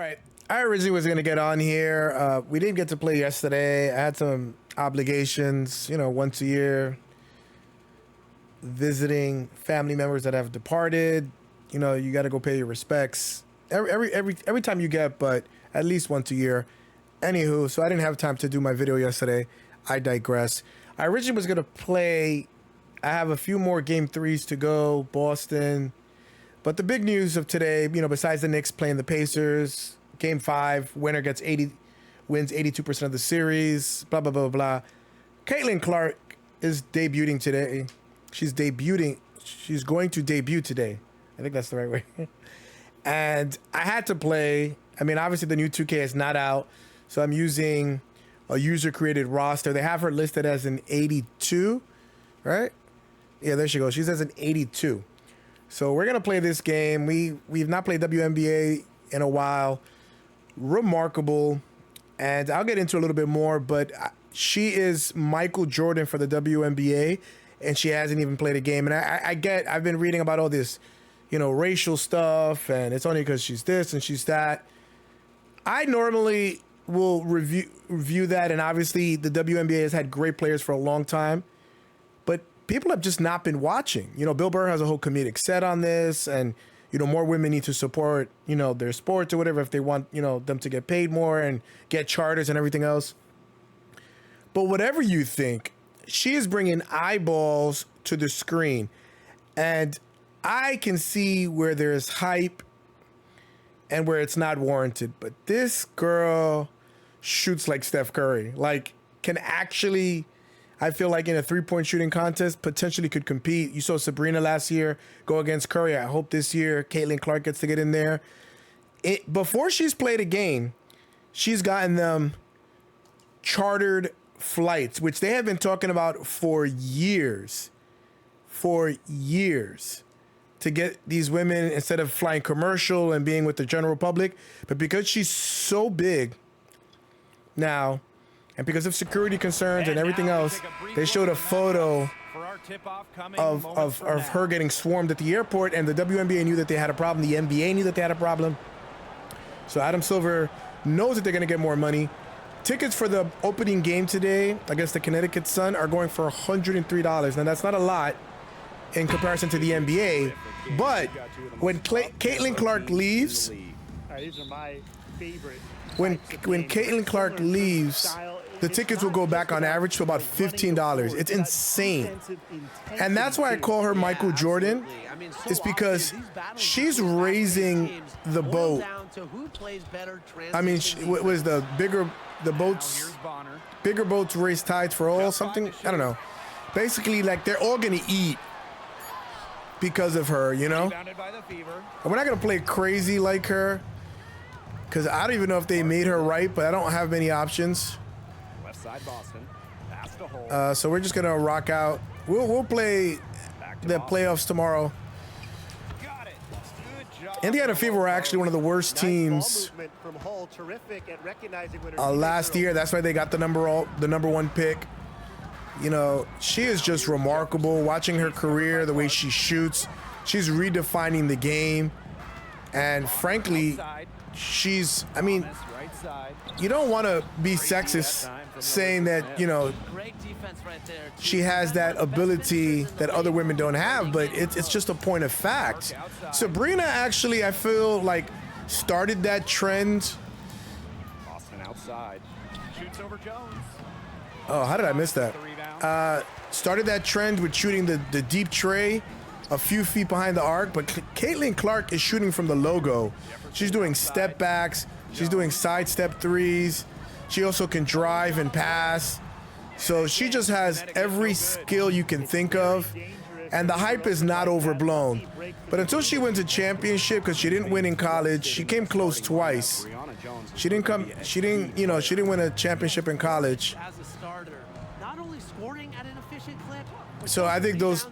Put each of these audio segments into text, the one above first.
right. I originally was going to get on here. We didn't get to play yesterday. I had some obligations, you know, once a year, visiting family members that have departed. You know, you got to go pay your respects every time you get, but at least once a year. Anywho, so I didn't have time to do my video yesterday. I digress. I originally was going to play. I have a few more game threes to go, Boston. But the big news of today, you know, besides the Knicks playing the Pacers, game 5, winner gets 80, wins 82% of the series, blah, blah, blah, blah. Caitlin Clark is debuting today. She's debuting. She's going to debut today. I think that's the right way. And I had to play. I mean, obviously the new 2K is not out, so I'm using a user-created roster. They have her listed as an 82, right? Yeah, there she goes. She's as an 82. So we're gonna play this game. We've not played WNBA in a while. Remarkable, and I'll get into a little bit more. But she is Michael Jordan for the WNBA, and she hasn't even played a game. And I've been reading about all this, you know, racial stuff, and it's only because she's this and she's that. I normally will review that, and obviously the WNBA has had great players for a long time, but people have just not been watching. You know, Bill Burr has a whole comedic set on this, and, you know, more women need to support, you know, their sports or whatever if they want, you know, them to get paid more and get charters and everything else. But whatever you think, she is bringing eyeballs to the screen, and I can see where there's hype and where it's not warranted. But this girl shoots like Steph Curry, like can actually, I feel like in a 3-point shooting contest, potentially could compete. You saw Sabrina last year go against Curry. I hope this year Caitlin Clark gets to get in there. Before she's played a game, she's gotten them chartered flights, which they have been talking about for years. To get these women, instead of flying commercial and being with the general public. But because she's so big now, and because of security concerns and everything else, they showed a photo of her getting swarmed at the airport, and the WNBA knew that they had a problem. The NBA knew that they had a problem. So Adam Silver knows that they're going to get more money. Tickets for the opening game today against the Connecticut Sun are going for $103. Now, that's not a lot in comparison to the NBA, but when Caitlin Clark leaves, when Caitlin Clark leaves, the tickets will go back on average to about $15. It's insane. And that's why I call her Michael Jordan. It's because she's raising the boat. I mean, was the bigger boats raise tides for all, something? I don't know. Basically, like, they're all gonna eat because of her, you know? And we're not gonna play crazy like her, because I don't even know if they made her right, but I don't have many options. So we're just gonna rock out. We'll play the playoffs tomorrow. Indiana Fever were actually one of the worst teams last year. That's why they got the number 1 pick. You know, she is just remarkable. Watching her career, the way she shoots, she's redefining the game. And frankly, she's, I mean, you don't want to be sexist saying that, you know, she has that ability that other women don't have, but it's just a point of fact. Sabrina actually, I feel like, started that trend. Boston outside. Shoots over Jones. Oh, how did I miss that? Started that trend with shooting the deep tray a few feet behind the arc, but Caitlin Clark is shooting from the logo. She's doing step backs. She's doing side step threes. She also can drive and pass. So she just has every skill you can think of. And the hype is not overblown. But until she wins a championship, because she didn't win in college, she came close twice. She didn't win a championship in college. So I think those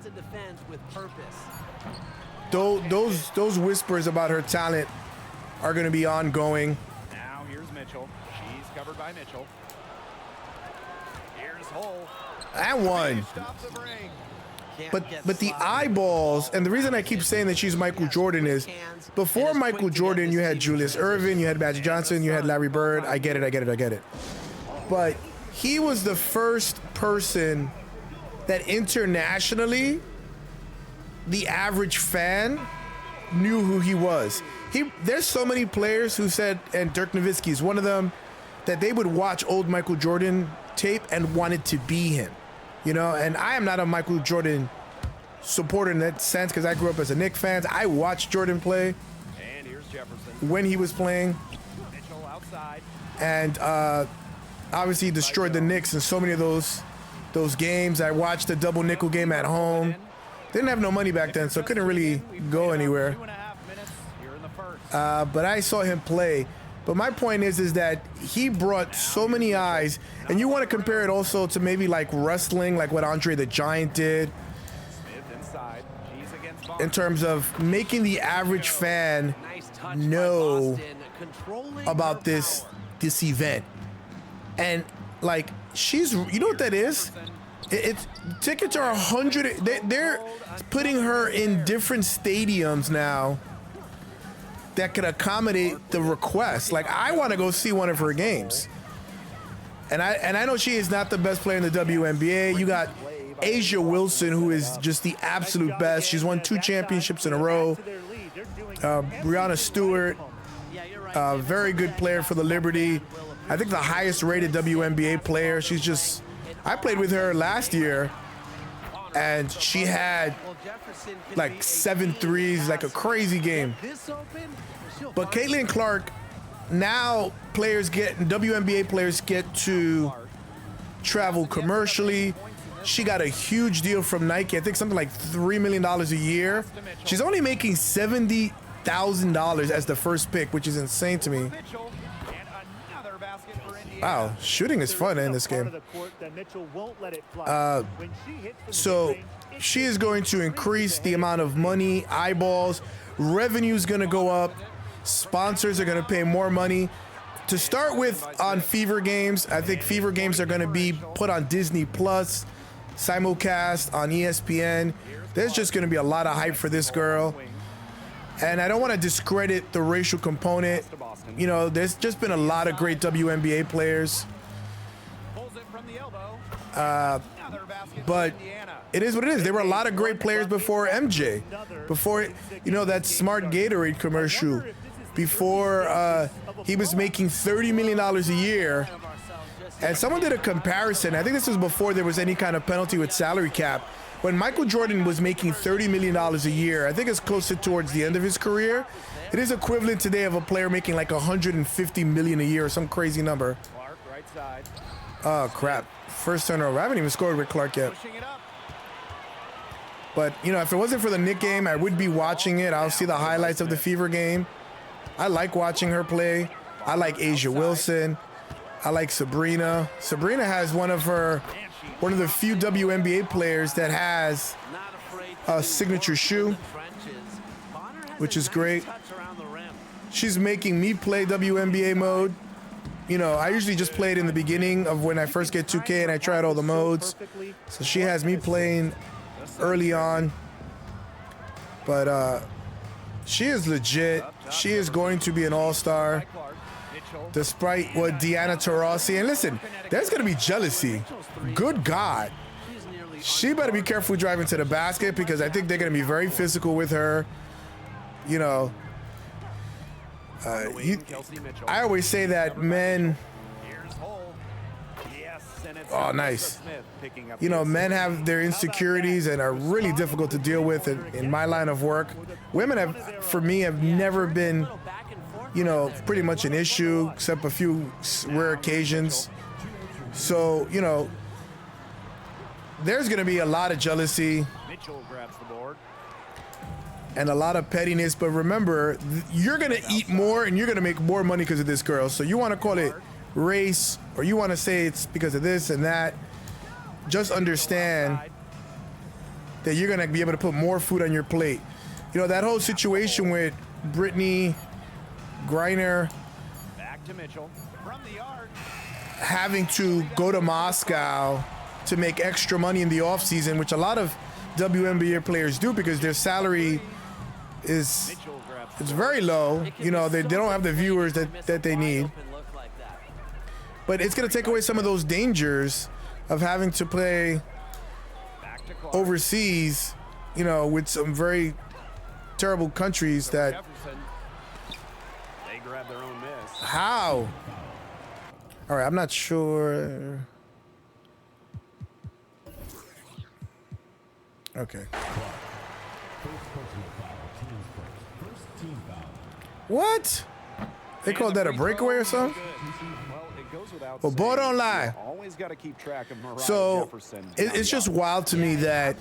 whispers about her talent are going to be ongoing. Now here's Mitchell. She's covered by Mitchell. Here's Hull. And one. But the eyeballs, and the reason I keep saying that she's Michael Jordan is, before Michael Jordan, you had Julius Erving, you had Magic Johnson, you had Larry Bird. I get it. But he was the first person that internationally, the average fan knew who he was. There's so many players who said, and Dirk Nowitzki is one of them, that they would watch old Michael Jordan tape and wanted to be him, you know. And I am not a Michael Jordan supporter in that sense because I grew up as a Knicks fan. I watched Jordan play when he was playing, and obviously he destroyed the Knicks in so many of those games. I watched the double nickel game at home. Didn't have no money back then, so couldn't really go anywhere. But I saw him play. But my point is that he brought so many eyes, and you want to compare it also to maybe like wrestling, like what Andre the Giant did, in terms of making the average fan know about this event. And like, you know what that is? It's tickets are 100. They're putting her in different stadiums now that could accommodate the request. Like, I want to go see one of her games, and I know she is not the best player in the WNBA. You got Asia Wilson, who is just the absolute best. She's won 2 championships in a row. Breanna Stewart, very good player for the Liberty. I think the highest rated WNBA player. She's just, I played with her last year, and she had like 7 threes, like a crazy game. But Caitlin Clark, now WNBA players get to travel commercially. She got a huge deal from Nike. I think something like $3 million a year. She's only making $70,000 as the first pick, which is insane to me. Wow, shooting is fun in this game. So she is going to increase the amount of money, eyeballs, revenue is going to go up, sponsors are going to pay more money. To start with, on Fever Games, I think Fever Games are going to be put on Disney Plus, simulcast on ESPN. There's just going to be a lot of hype for this girl. And I don't want to discredit the racial component. You know, there's just been a lot of great WNBA players. But it is what it is. There were a lot of great players before MJ. Before, you know, that Smart Gatorade commercial. Before he was making $30 million a year. And someone did a comparison. I think this was before there was any kind of penalty with salary cap. When Michael Jordan was making $30 million a year, I think it's closer towards the end of his career. It is equivalent today of a player making like $150 million a year or some crazy number. Oh, crap. First turnover. I haven't even scored with Clark yet. But, you know, if it wasn't for the Knick game, I would be watching it. I'll see the highlights of the Fever game. I like watching her play. I like Asia Wilson. I like Sabrina. Sabrina has one of the few WNBA players that has a signature shoe, which is great. She's making me play WNBA mode. You know, I usually just play it in the beginning of when I first get 2K and I tried all the modes. So she has me playing early on. But she is legit. She is going to be an all-star. Despite what Deanna Taurasi, and listen, there's going to be jealousy. Good God. She better be careful driving to the basket because I think they're going to be very physical with her. You know, I always say that men, oh, nice. You know, men have their insecurities and are really difficult to deal with in my line of work. Women have, for me, have never been, you know, pretty much an issue, except a few rare occasions. So, you know, there's going to be a lot of jealousy and a lot of pettiness. But remember, you're going to eat more and you're going to make more money because of this girl. So you want to call it race or you want to say it's because of this and that. Just understand that you're going to be able to put more food on your plate. You know, that whole situation with Brittany Griner having to go to Moscow to make extra money in the offseason, which a lot of WNBA players do because their salary is it's very low. You know, they don't have the viewers that they need. But it's going to take away some of those dangers of having to play overseas, you know, with some very terrible countries that... They grab their own miss. How? All right, I'm not sure. Okay. What? They called that a breakaway or something? Well, boy, don't lie. Always got to keep track of Mariah So Jefferson. it's just wild to me that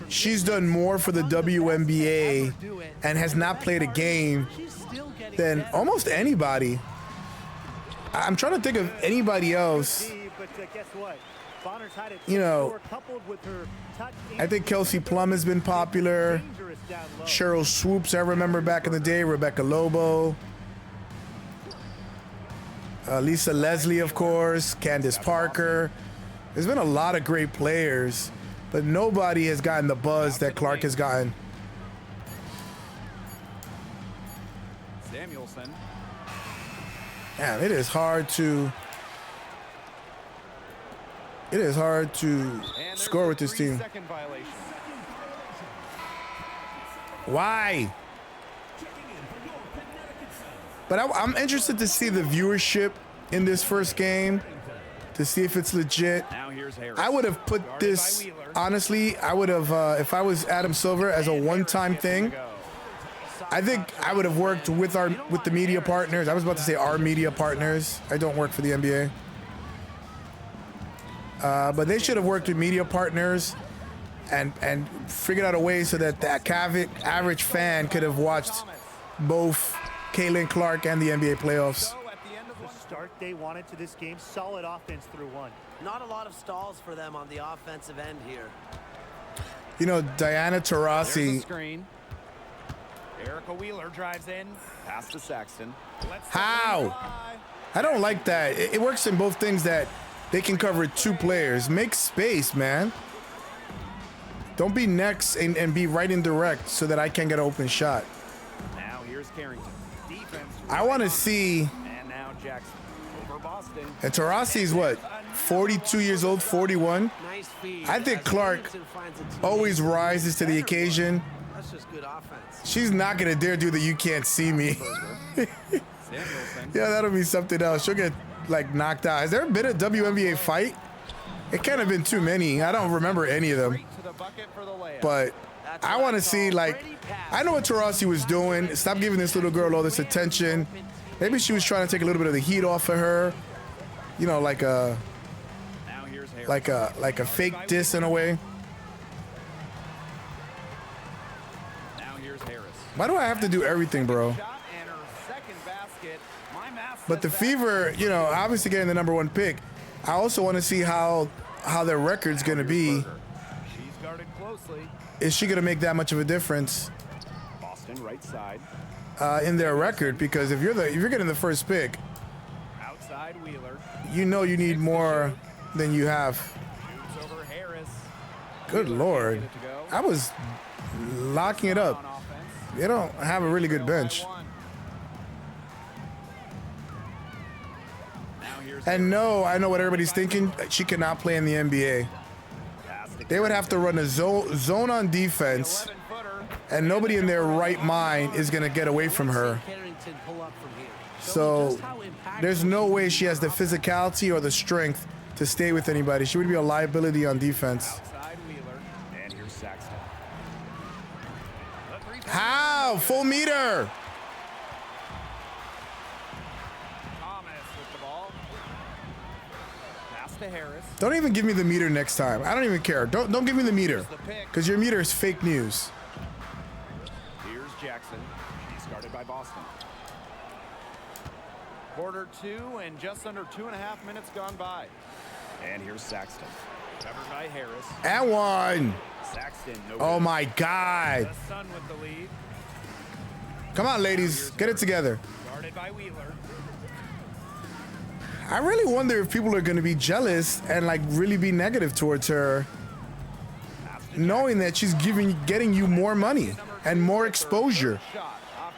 she's done more for the WNBA and has not played a game than almost anybody. I'm trying to think of anybody else. You know, I think Kelsey Plum has been popular. Cheryl Swoops, I remember back in the day. Rebecca Lobo. Lisa Leslie, of course. Candace Parker. There's been a lot of great players, but nobody has gotten the buzz that Clark has gotten. Samuelson. Man, it is hard to score with this team. Why? But I'm interested to see the viewership in this first game to see if it's legit. I would have put this, honestly, I would have, if I was Adam Silver, as a one-time thing. I think I would have worked with the media partners. I was about to say our media partners. I don't work for the NBA. But they should have worked with media partners and figured out a way so that the average fan could have watched both Caitlin Clark and the NBA playoffs. The start they wanted to this game, solid offense through one. Not a lot of stalls for them on the offensive end here. You know, Diana Taurasi. Screen. Erica Wheeler drives in, pass to Saxton. How? I don't like that. It works in both things that they can cover two players. Make space, man. Don't be next and be right in direct so that I can get an open shot. Now here's Carrington. Defense. I want to see. And now Jackson over Boston. And Taurasi's what? 42 years old, 41. Nice feed. I think Clark always rises to the occasion. That's just good offense. She's not gonna dare do the "you can't see me." Yeah, that'll be something else. She'll get like knocked out. Has there been a WNBA fight? It can't have been too many. I don't remember any of them. But I want to see, like, I know what Taurasi was doing. Stop giving this little girl all this attention. Maybe she was trying to take a little bit of the heat off of her. You know, like a fake diss in a way. Why do I have to do everything, bro? But the Fever, you know, obviously getting the #1 pick. I also want to see how their record's going to be. She's guarded closely. Is she going to make that much of a difference? Boston right side. In their record? Because if you're getting the first pick, Outside Wheeler. you know you need more than you have. Shoots over Harris. Good Lord. I was locking it up. They don't have a really good bench. And no, I know what everybody's thinking. She cannot play in the NBA. They would have to run a zone on defense, and nobody in their right mind is going to get away from her. So there's no way she has the physicality or the strength to stay with anybody. She would be a liability on defense. How? Full meter. Don't even give me the meter next time. I don't even care. Don't give me the meter, because your meter is fake news. Here's Jackson. She's guarded by Boston. Quarter 2 and just under 2.5 minutes gone by. And here's Saxton. Covered by Harris. And one. Saxton. No Oh good. my God. The Sun with the lead. Come on, ladies, get it together. Guarded by Wheeler. I really wonder if people are going to be jealous and like really be negative towards her knowing that she's getting you more money and more exposure.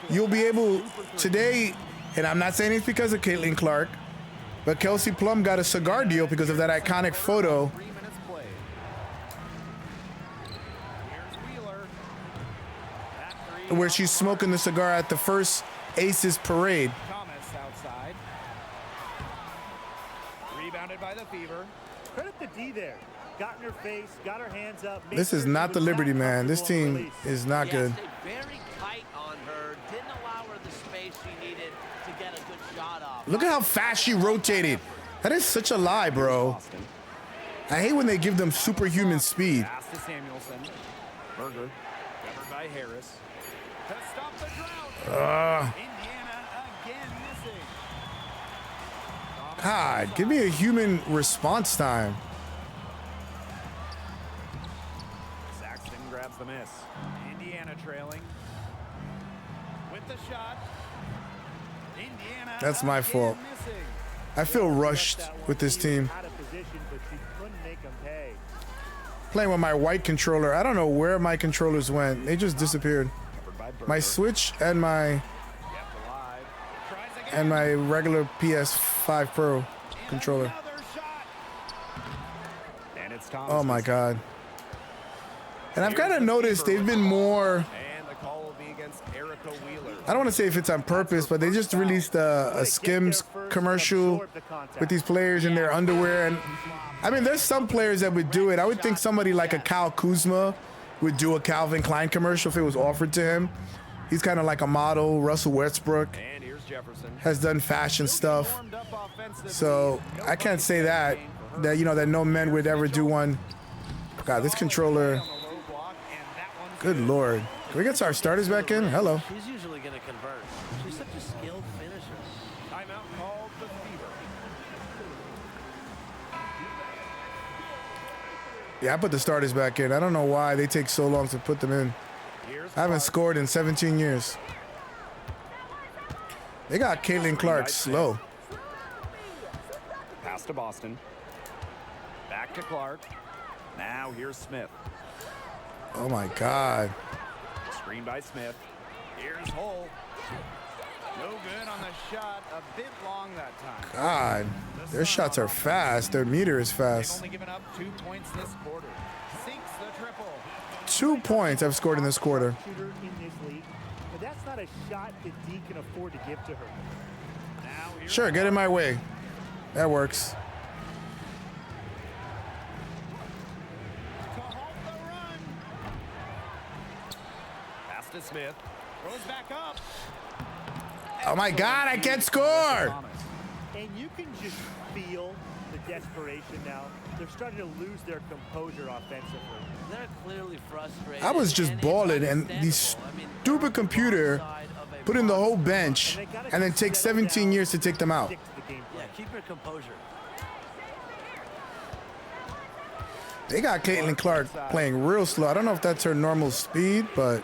You'll be able today, and I'm not saying it's because of Caitlin Clark, but Kelsey Plum got a cigar deal because of that iconic photo where she's smoking the cigar at the first Aces parade. Thomas outside. Rebounded by the Fever. Credit the D there. Got in her face, got her hands up. This is not the Liberty, man. This team is not good. Stayed very tight on her. Didn't allow her the space she needed to get a good shot off. Look at how fast she rotated. That is such a lie, bro. I hate when they give them superhuman speed. Pass to Samuelson. Berger. Covered by Harris. To stop the drought. Indiana again missing. God, give me a human response time. Saxton grabs the miss. Indiana trailing. With the shot. Indiana. That's my again fault. Missing. I feel rushed with this team. Out of position, but she couldn't make them pay. Playing with my white controller. I don't know where my controllers went. They just disappeared. Covered by Berger. My Switch and my Kept alive. Tries again. regular PS5 Pro controller. Another shot. And it's Thomas. Oh my God. And I've kind of noticed they've been more. And the call will be against Erica Wheeler. I don't want to say if it's on purpose, but they just released a Skims commercial with these players in their underwear. And I mean, there's some players that would do it. I would think somebody like a Kyle Kuzma would do a Calvin Klein commercial if it was offered to him. He's kind of like a model. Russell Westbrook And here's Jefferson. has done fashion stuff. Warmed up offensively. So I can't say that no men would ever do one. God, this controller. On the low block, and that one's Good Lord. Can we get our starters back in? Hello. She's usually going to convert. She's such a skilled finisher. timeout called the Fever. Yeah, I put the starters back in. I don't know why they take so long to put them in. Here's I haven't Clark. scored in 17 years. They got Caitlin Clark slow. Pass to Boston. Back to Clark. Now here's Smith. Oh my God. Screen by Smith. Here's Hull. No good on the shot. A bit long that time. God. Their shots are fast. Their meter is They've fast. only given up 2 points this quarter. Sinks the triple. 2 points I've scored in this quarter. Shooter in this league, but that's not a shot that D can afford to give to her. Now here's Sure, get in my way. That works. to halt the run. Pass to Smith. Throws back up. Oh my God, I can't score. Thomas. And you can just feel the desperation now. They're starting to lose their composure offensively. They're clearly frustrated. I was just and it's balling, and the understandable. I mean, stupid computer side of a put in the whole monster. bench And they gotta and then take settle 17 down, years to take them out. stick to the game Yeah, plan. keep your composure. They got Caitlin Clark playing real slow. I don't know if that's her normal speed, but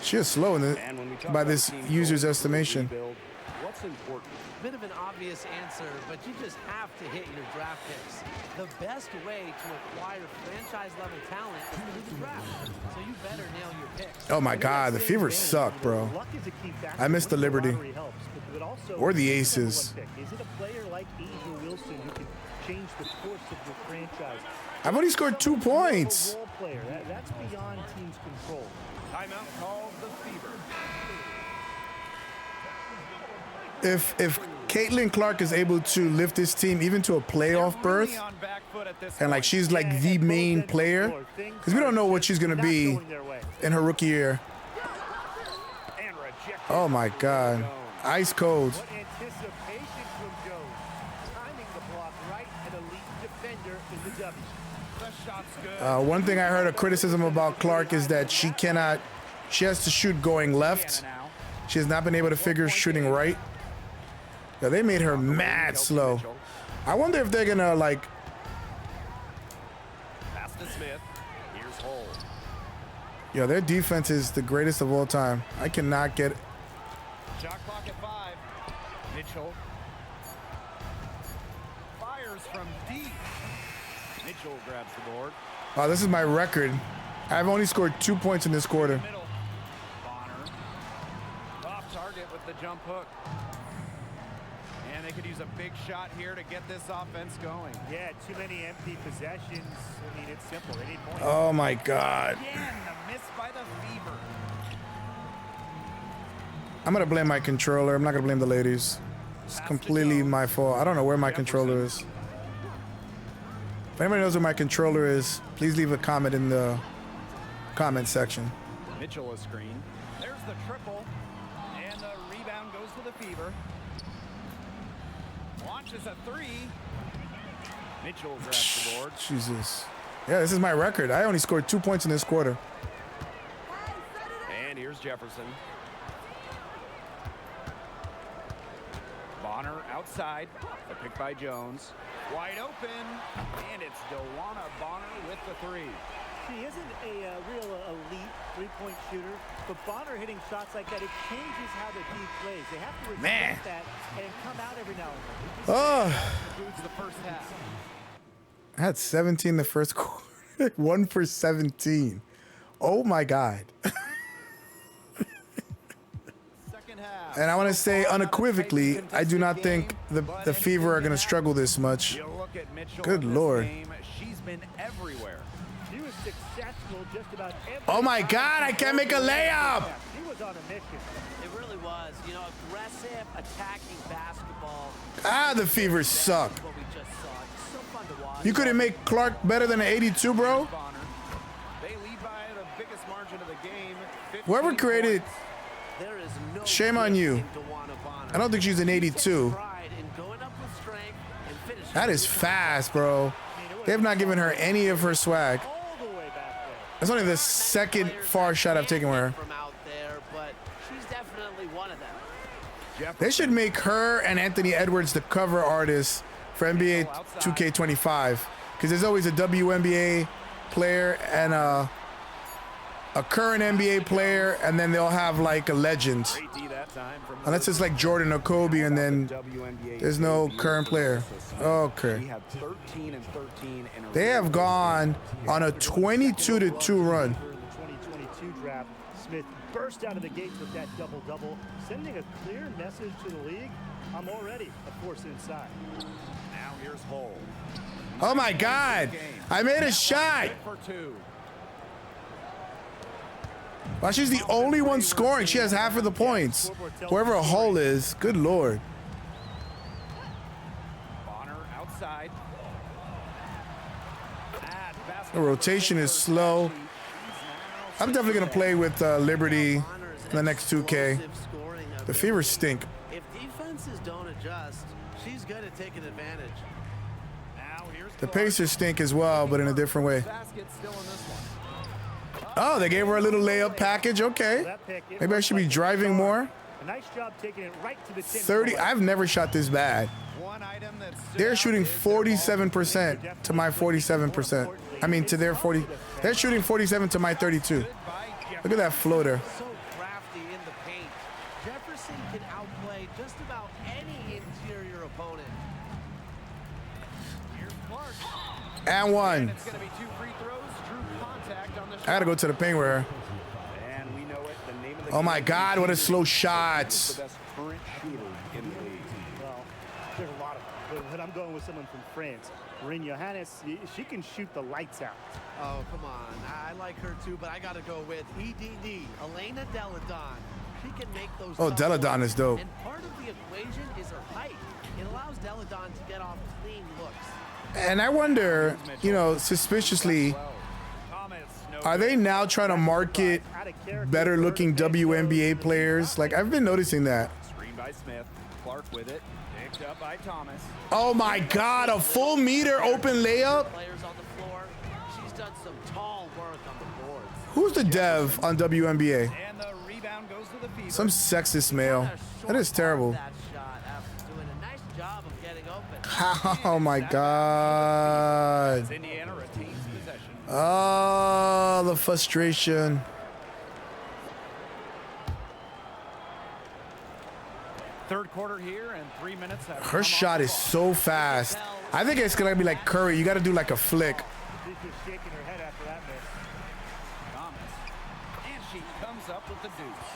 she is slow in the, And when we talk by about this team user's goals, estimation. rebuild, what's important? Bit of an obvious answer, but you just have to hit your draft picks. The best way to acquire franchise-level talent is through the draft. So you better nail your picks. Oh my God, the Fever suck, bro. Luck is a key factor. I missed the Liberty. Lottery helps, but also Or the who's number Aces. one pick? Is it a player like Angel Wilson who can change the course of your franchise? I've only scored 2 points. A role player. That's beyond team's control. Timeout called the Fever. If Caitlin Clark is able to lift this team even to a playoff berth, Really on back foot at this and like point. she's like the main player, because we don't know what she's gonna be in her rookie year. And rejected. Oh my God, ice cold. What anticipation from Jones. Timing the block right, an elite defender in the W. The shot's good. One thing I heard a criticism about Clark is that she has to shoot going left. Indiana now. She has not been able to figure shooting right. Yeah, they made her mad slow. I wonder if they're gonna like. Pass to Smith. Here's Hull. Yeah, their defense is the greatest of all time. I cannot get. Shot clock at 5. Mitchell. Fires from deep. Mitchell grabs the board. Wow, this is my record I've only scored 2 points in this quarter. Middle. Bonner. Off target with the jump hook. And they could use a big shot here to get this offense going. Yeah, too many empty possessions. I mean, it's simple. They need points. Oh my God. Again, the miss by the Fever. I'm gonna blame my controller. I'm not gonna blame the ladies. It's completely my fault. I don't know where my controller is. If anybody knows where my controller is, please leave a comment in the comment section. Mitchell a screen. There's the triple. And the rebound goes to the Fever. Launches a three. Mitchell grabs the board. Jesus. Yeah, this is my record. I only scored 2 points in this quarter. And here's Jefferson. Bonner outside. A pick by Jones. Wide open. And it's DeWanna Bonner with the three. She isn't a real elite three-point shooter, but Bonner hitting shots like that, it changes how the team plays. They have to respect that and come out every now and then. Oh, Concludes the first half. I had 17 the first quarter. 1 for 17. Oh my God. Second half. And I want to say unequivocally, I do not think the Fever are going to struggle this much. You look at Mitchell Good in this Lord. game, she's been everywhere. She was successful just about every Oh my time God, I can't make a layup. She was on a mission. It really was. You know, aggressive, attacking basketball. Ah, the Fever suck. What we just saw. It's so fun to watch. You couldn't make Clark better than an 82, bro? Bonner. They lead by the biggest margin of the game. 15 Whoever created, points. There is no shame on you. in DeWanna Bonner. I don't think she's an 82. Pride in going up with strength and finishing That is fast, bro. They have not given her any of her swag. All the way back there. That's only the second far shot I've taken with her. From out there, but she's definitely one of them. They should make her and Anthony Edwards the cover artists for NBA 2K25, because there's always a WNBA player and a current NBA player, and then they'll have like a legend. Great D that time from Unless it's like Jordan or Kobe, and then there's no current player. Okay. We have 13 and 13 and They have gone on a 22-2 run. For the 2022 draft, Smith burst out of the gates with that double-double, sending a clear message to the league. I'm already a force inside. now here's Hull. Oh my God. I made a shot. For two. Well, she's the only one scoring. She has half of the points. Whoever Hull is, good Lord. Bonner outside. The rotation is slow. I'm definitely going to play with Liberty in the next 2K. The Fever stink. If defenses don't adjust, she's good at taking advantage. Now here's The Clark. Pacers stink as well, but in a different way. Basket still in this one. Oh, they gave her a little layup package. Okay. Maybe I should be driving more. A nice job taking it right to the 30. I've never shot this bad. One item that's They're shooting 47% to my 47%. I mean, to their 40. They're shooting 47 to my 32. Look at that floater. So crafty in the paint. Jefferson can outplay just about any interior opponent. Here's Clark. And one. It's going to be 2 free throws. Drew contact on the shot. I got to go to the paint with her. And we know it. The name of the Oh my game God, what a is slow the shot. best current shooter in the league. Well, there's a lot of them. But I'm going with someone from France. Marin Johannes, she can shoot the lights out. Oh, come on. I like her too, but I got to go with EDD, Elena Deladon. She can make those. Oh, tough Deladon looks. is dope. And part of the equation is her height. It allows Deladon to get off clean looks. And I wonder, you know, suspiciously, Thomas, no are they now trying to market Out of character, better looking WNBA players? Like, I've been noticing that. Screen by Smith. Clark with it. Picked up by Thomas. Oh my God, a full meter open layup? Players on the floor. She's done some tall work on the boards. Who's the dev on WNBA? And the rebound goes to the Fever. Some sexist male. That is terrible. That shot after doing a nice job of getting open. Oh my God. As Indiana retains possession. Oh, the frustration. Third quarter here and 3 minutes. have come Her off shot the is clock. so fast. I think it's gonna be like Curry. You gotta do like a flick. She's just shaking her head after that miss. with the deuce.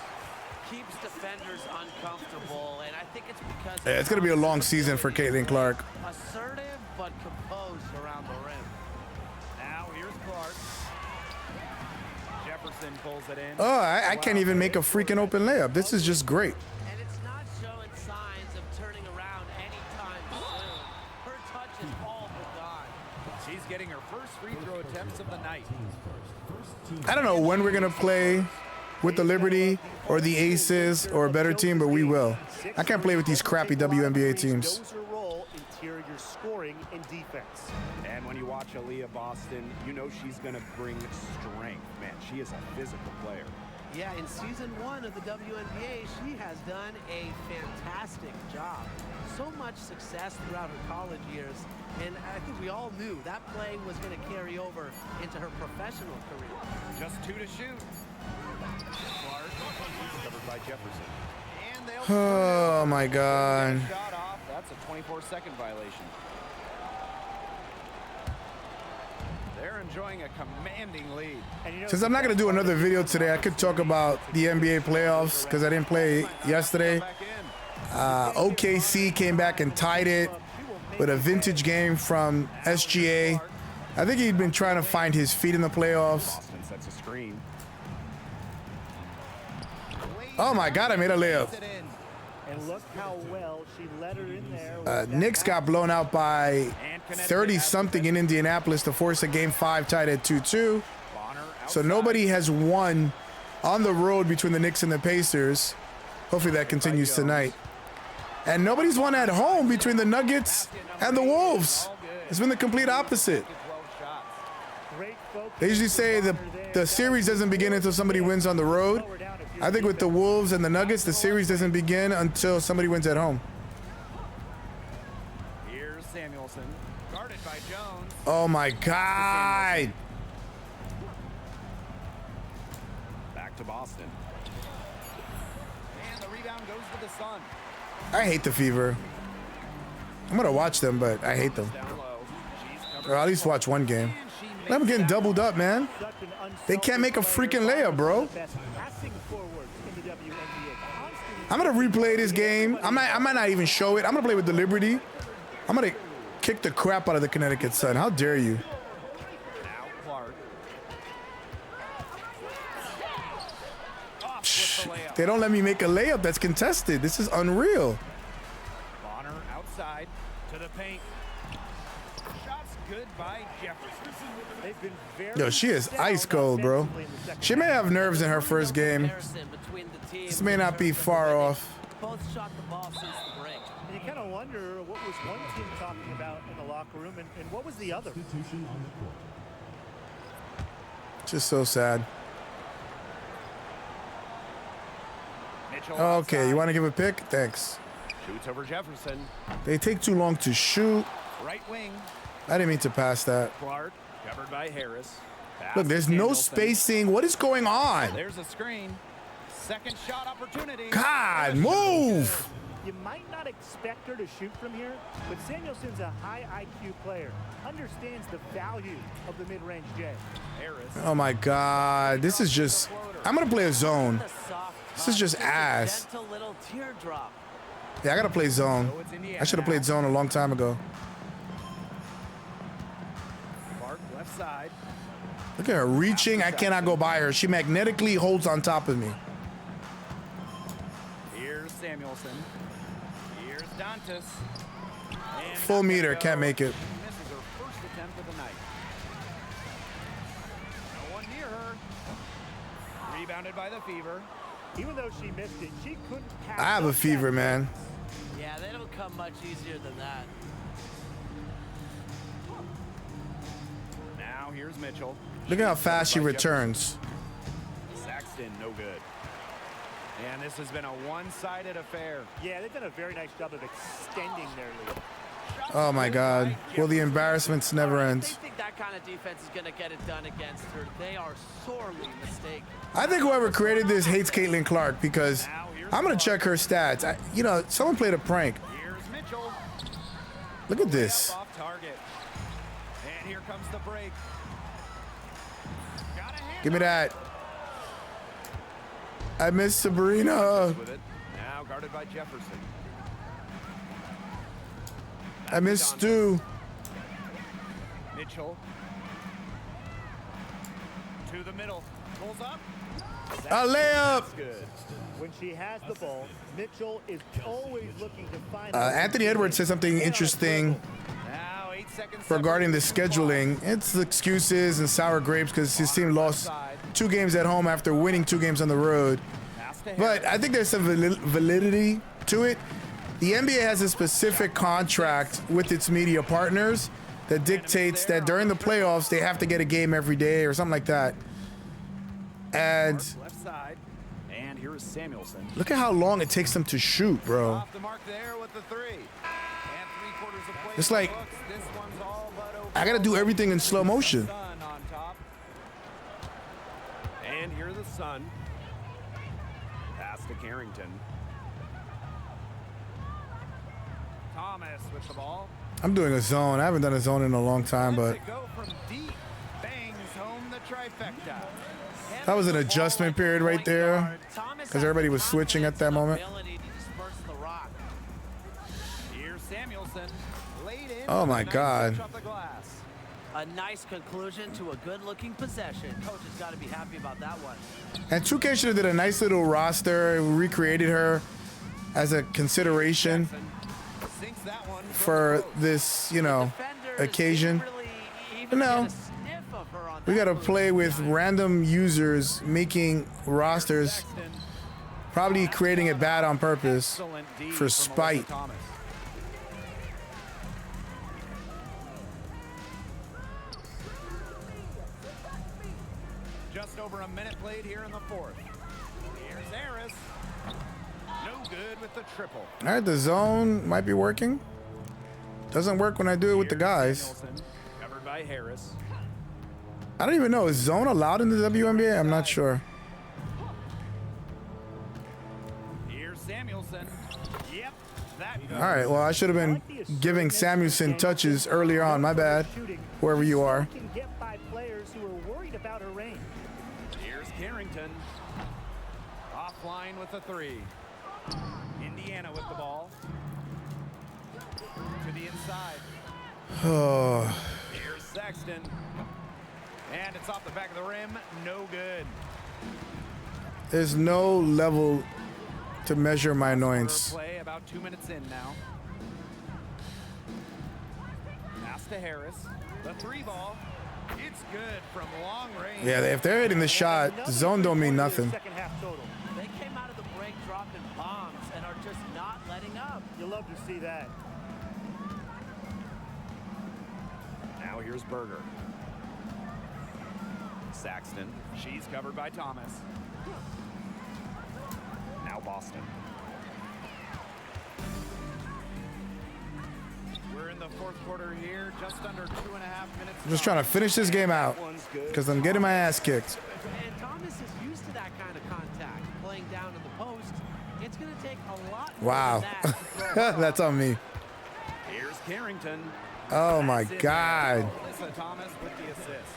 Keeps defenders uncomfortable, and I think it's because Yeah, it's gonna be a long season for Caitlin Clark. assertive but composed around the rim. Now here's Clark. Jefferson pulls it in. Oh, I can't even make a freaking open layup. This is just great. And it's not showing signs of turning around anytime soon. Her touch is all but gone. She's getting her first free throw attempts of the night. I don't know when we're gonna play with the Liberty or the Aces or a better team, but we will. I can't play with these crappy WNBA teams. Knows her role, interior scoring and defense. And when you watch Aaliyah Boston, you know she's going to bring strength. Man, she is a physical player. Yeah, in season 1 of the WNBA, she has done a fantastic job. So much success throughout her college years, and I think we all knew that play was going to carry over into her professional career. Just 2 to shoot. Clark, covered by Jefferson. And they'll Oh my God. shot off. That's a 24-second violation. They're enjoying a commanding lead. And you know, Since I'm not gonna do another video today, I could talk about the NBA playoffs because I didn't play yesterday. Back in. OKC came back and tied it with a vintage game from SGA. I think he'd been trying to find his feet in the playoffs. Boston sets a screen. Oh my God, I made a layup. and look how well she let her in there. Knicks got blown out by 30-something in Indianapolis to force a Game 5 tied at 2-2. So nobody has won on the road between the Knicks and the Pacers. Hopefully that continues tonight. And nobody's won at home between the Nuggets and the Wolves. It's been the complete opposite. They usually say the series doesn't begin until somebody wins on the road. I think with the Wolves and the Nuggets, the series doesn't begin until somebody wins at home. Here's Samuelson, guarded by Jones. Oh my God. Back to Boston. And the rebound goes to the Sun. I hate the Fever. I'm gonna watch them, but I hate them. Down low. She's covered. Or at least watch one game. Let them getting doubled up, man. They can't make a freaking layup, bro. I'm gonna replay this game. I might not even show it. I'm gonna play with the Liberty. I'm gonna kick the crap out of the Connecticut Sun. How dare you? Now Clark. Off with the layup. They don't let me make a layup that's contested. This is unreal. Bonner outside to the paint. Shots good by Jefferson. They've been very Yo, she is ice cold, bro. She may have nerves in her first game. Comparison between the teams. This may not be far off. Both shot the ball since the break. And you kind of wonder what was one team talking about in the locker room and what was the other. Just so sad. Mitchell Okay, you outside. want to give a pick? Thanks. Shoots over Jefferson. They take too long to shoot. Right wing. I didn't mean to pass that. Clark covered by Harris. Pass Look, there's to no Samuelson. spacing. What is going on? There's a screen. Second shot opportunity. God, move! You might not expect her to shoot from here, but Samuelson's a high IQ player. Understands the value of the mid-range J. Harris. Oh my God, this is just. I'm gonna play a zone. The soft This is just touch, a ass. gentle little teardrop. Yeah, I gotta play zone. So it's Indiana I should have played now. zone a long time ago. Clark left side. Look at her reaching. I cannot go by her. She magnetically holds on top of me. Here's Samuelson. Here's Dantas. And Full meter, can't make it. Misses her first attempt of the night. No one near her. Rebounded by the Fever. Even though she missed it, she couldn't pass. I have a up fever, that man. Yeah, they don't come much easier than that. Now here's Mitchell. Look at how fast she Covered by returns. Jefferson. Saxton, no good. And this has been a one-sided affair. Yeah, they've done a very nice job of extending their lead. Oh my God. Well, the embarrassments never They ends. think that kind of defense is going to get it done against her. They are sorely mistaken. I think whoever created this hates Caitlin Clark because I'm gonna check her stats. You know, someone played a prank. Here's Mitchell. Look at this. Off target. And here comes the break. Got a hand Give me that. I miss Sabrina. With it. Now guarded by Jefferson. I miss Stu. Mitchell. To the middle. Pulls up. A layup. That's good. When she has the ball, Mitchell is always looking to find. Anthony Edwards said something interesting Now 8 seconds regarding the scheduling. It's excuses and sour grapes because his team lost 2 games at home after winning 2 games on the road. But I think there's some validity to it. The NBA has a specific contract with its media partners that dictates that during the playoffs they have to get a game every day or something like that. And left side. And here is Samuelson. look at how long it takes them to shoot, bro. Off the mark there with the 3. And 3/4 of play. It's like This one's all but over. I gotta do everything in slow motion. Sun on top. And here the Sun. Pass to Carrington. Thomas with the ball. I'm doing a zone. I haven't done a zone in a long time, but Lets it go from deep. Bangs home the trifecta. that was an adjustment period right there because everybody was switching at that moment. Here's Samuelson. Laid in. Oh my God. Touch off the glass. A nice conclusion to a good-looking possession. Coach has got to be happy about that one. And 2K should have did a nice little roster, recreated her as a consideration Sinks that one. for this, you know, occasion. No, we got to play with random users making rosters, probably creating it bad on purpose for spite. Just over a minute played here in the 4th. Here's Harris. No good with the triple. All right, the zone might be working. Doesn't work when I do it with the guys. Samuelson, covered by Harris. I don't even know. Is zone allowed in the WNBA? I'm not sure. Here's Samuelson. Yep. That All right, well, I should have been giving Samuelson touches earlier on. My bad, whoever you are. Can get by players who are worried about her range. Here's Carrington. Offline with the 3. Indiana with the ball. To the inside. Oh, Here's Sexton. And it's off the back of the rim. No good. there's no level to measure my annoyance. Play about 2 minutes in now. Pass to Harris. The 3 ball. It's good from long range. Yeah, if they're hitting the shot, the zone don't mean nothing. Second half total. They came out of the break dropping bombs and are just not letting up. You love to see that. Now here's Berger. Saxton. She's covered by Thomas. Now Boston. We're in the 4th quarter here, just under 2.5 minutes. I'm just trying to finish this game out because I'm getting my ass kicked. And Thomas is used to that kind of contact, playing down in the post. It's going to take a lot more Wow. than that to throw That's on me. Here's Carrington. Oh my That's it. God. Alyssa Thomas with the assist.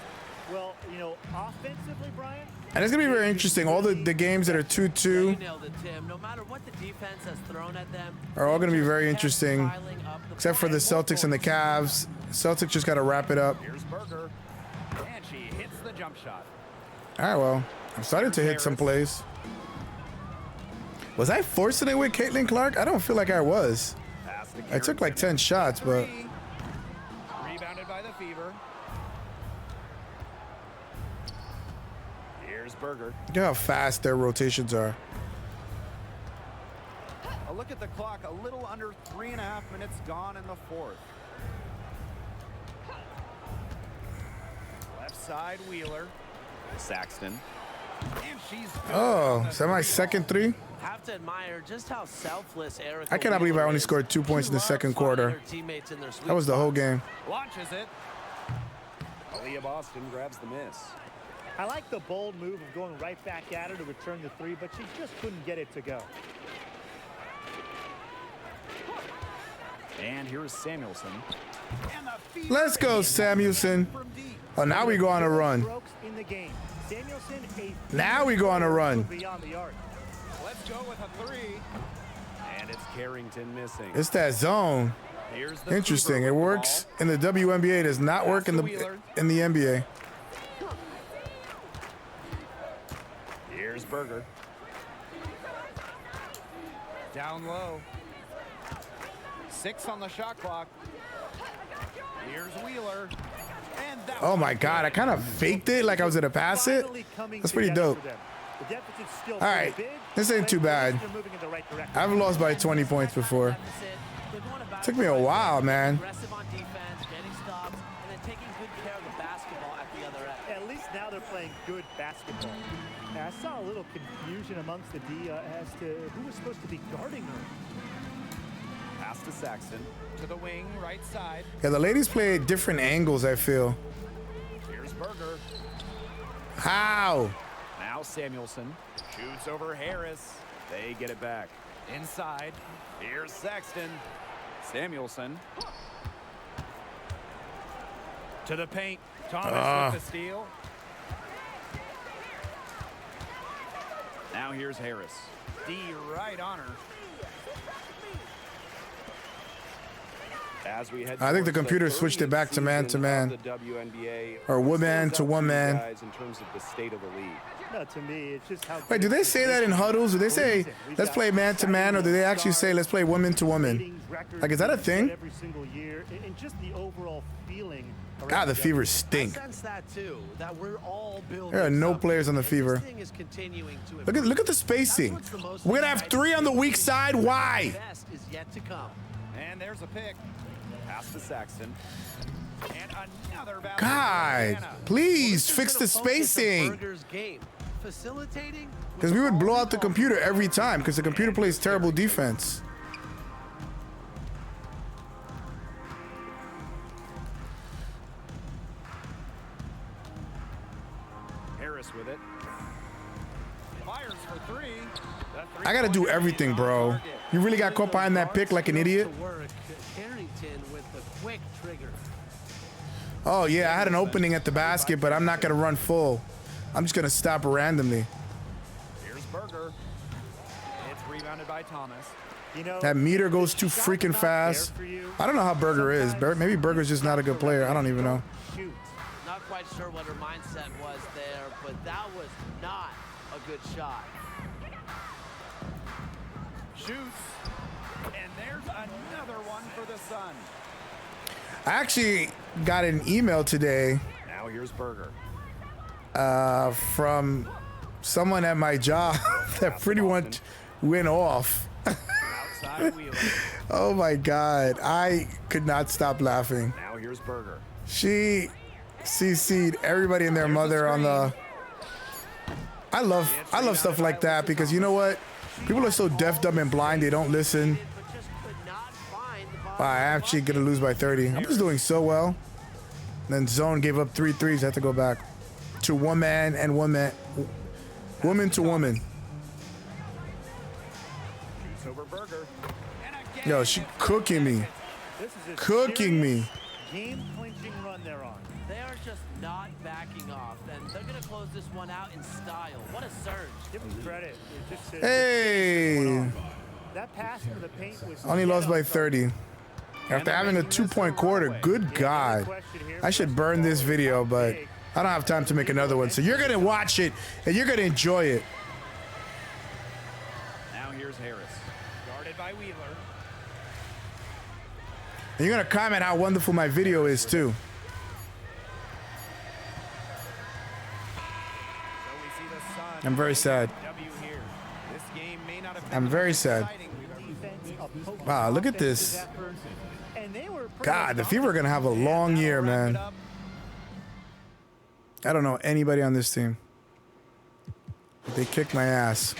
Well, you know, offensively, Brian. And it's gonna be very interesting. All the games that are 2-2 You nailed it, Tim. No matter what the defense has thrown at them, are all gonna be very they interesting, kept piling up the except for the points. Celtics and the Cavs. Celtics just gotta wrap it up. Here's Berger. And she hits the jump shot. All right, well, I'm starting to hit some plays. Was I forcing it with Caitlin Clark? I don't feel like I was. Pass to I took like Carrington. 10 shots, but 3. Rebounded by the Fever. Here's Berger. look at how fast their rotations are. A look at the clock. A little under 3.5 minutes gone in the 4th. Left side, Wheeler. Saxton. And she's Oh, is that my second 3? Have to admire just how selfless Erica I cannot believe I Wheeler only is. scored 2 points in the She second loves finding quarter. her teammates in their sweet That was the whole spots. game. launches it. Aaliyah Boston grabs the miss. I like the bold move of going right back at her to return the 3, but she just couldn't get it to go. And here is Samuelson. And the Fever Let's go, hits Samuelson. from deep. Oh, now we go on a run. Strokes in the game. Samuelson, a Now we go on a run. beyond the arc. Let's go with a three. And it's Carrington missing. It's that zone. Here's the Interesting. Fever It with the works ball. in the WNBA. It does not work in the NBA. Here's Berger. Down low. 6 on the shot clock. Here's Wheeler. And that Oh my God! I kind of faked it like I was gonna pass it. That's pretty dope. All right, this ain't too bad. I've lost by 20 points before. Took me a while, man. Aggressive on defense, getting stops, and then taking good care of the basketball at the other end. At least now they're playing good basketball. Now, I saw a little confusion amongst the D as to who was supposed to be guarding her. pass to Saxton. To the wing, right side. Yeah, the ladies play at different angles, I feel. Here's Berger. How? Now Samuelson shoots over Harris. They get it back. Inside. Here's Sexton. Samuelson. To the paint. Thomas with the steal. Now here's Harris. D right on her. As we head I think the towards computer switched it back to man to man. season of the WNBA, Or woman what's to up one you man. guys in terms of the state of the league? No, to me, it's just how. Wait, do they say that in huddles? Do they say, let's play man to man, or do they actually say, let's play woman to woman? Like, is that a thing? Every single year, and just the overall feeling. God, the Fever I stink. sense that too, that we're all building. There are no something, players on the and Fever. this thing is continuing to Look at the spacing. We're gonna have 3 on the weak side. Why? best is yet to come. And there's a pick. Pass to Saxton. And another basket. God, Indiana. please fix the spacing. Berger's game, facilitating. Because we would blow out the computer every time because the computer plays terrible defense. Harris with it. Fires for 3. I gotta do everything, bro. You really got caught behind that pick like an idiot? To work. Carrington with the quick trigger. Oh yeah, I had an opening at the basket, but I'm not gonna run full. I'm just gonna stop randomly. Here's Berger. It's rebounded by Thomas. You know, That meter goes too freaking fast. I don't know how Berger is. Maybe Berger's just not a good player. I don't even know. shoot. Not quite sure what her mindset was there, but that was not a good shot. Shoots. And there's another one for the Sun. I actually got an email today Now here's Berger. from someone at my job that pretty much went off. Outside Wheeler. Oh my God, I could not stop laughing. Now here's Berger. She CC'd everybody and their mother on the. I love stuff like that because you know what? People are so deaf, dumb, and blind they don't listen. But just could not find the ball. Wow, I'm actually gonna lose by 30. I'm just doing so well. Then Zone gave up 3 threes. I have to go back to one man and one man, woman to woman. Shoots over Berger. And again. Yo, she cooking me, This is a cooking me. game-clinching run they're on. They are just not backing off, and they're going to close this one out in style. What a surge. Give them credit. It just, Hey, that pass into the paint was only lost by 30. After having a 2-point quarter, good God. I should burn this video, but I don't have time to make another one. So you're gonna watch it and you're gonna enjoy it. Now here's Harris. Guarded by Wheeler. And you're gonna comment how wonderful my video is too. So we see the Sun. I'm very sad. W here. This game may not have been I'm the very most sad. exciting we've ever Wow, look at this. And they were pretty God, the much Fever are gonna have a long year, man. I don't know anybody on this team. They kicked my ass.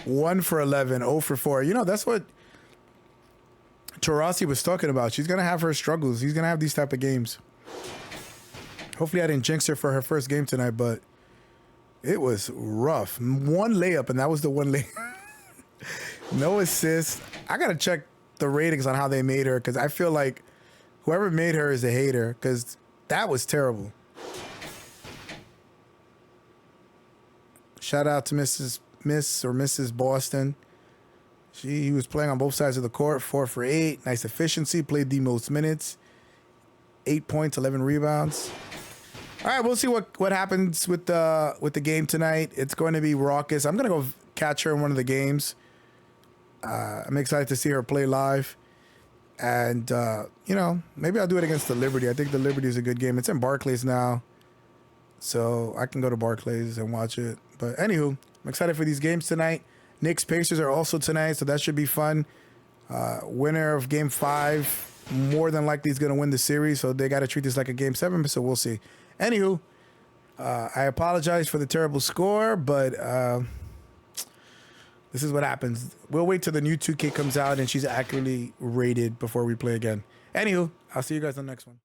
1 for 11, 0 for 4. You know, that's what Taurasi was talking about. She's gonna have her struggles. He's gonna have these type of games. Hopefully I didn't jinx her for her first game tonight, but it was rough. 1 layup, and that was the 1 layup. No assist. I gotta check the ratings on how they made her, because I feel like whoever made her is a hater, because that was terrible. Shout out to Mrs. Boston. He was playing on both sides of the court, 4 for 8. Nice efficiency. Played the most minutes. 8 points, 11 rebounds. All right, we'll see what happens with the game tonight. It's going to be raucous. I'm gonna go catch her in one of the games. I'm excited to see her play live, and you know, maybe I'll do it against the Liberty. I think the Liberty is a good game. It's in Barclays now, so I can go to Barclays and watch it. But anywho, I'm excited for these games tonight. Knicks Pacers are also tonight, so that should be fun. Winner of Game 5 more than likely is going to win the series, so they got to treat this like a Game 7, so we'll see. Anywho, I apologize for the terrible score, but this is what happens. We'll wait till the new 2K comes out and she's accurately rated before we play again. Anywho, I'll see you guys on the next one.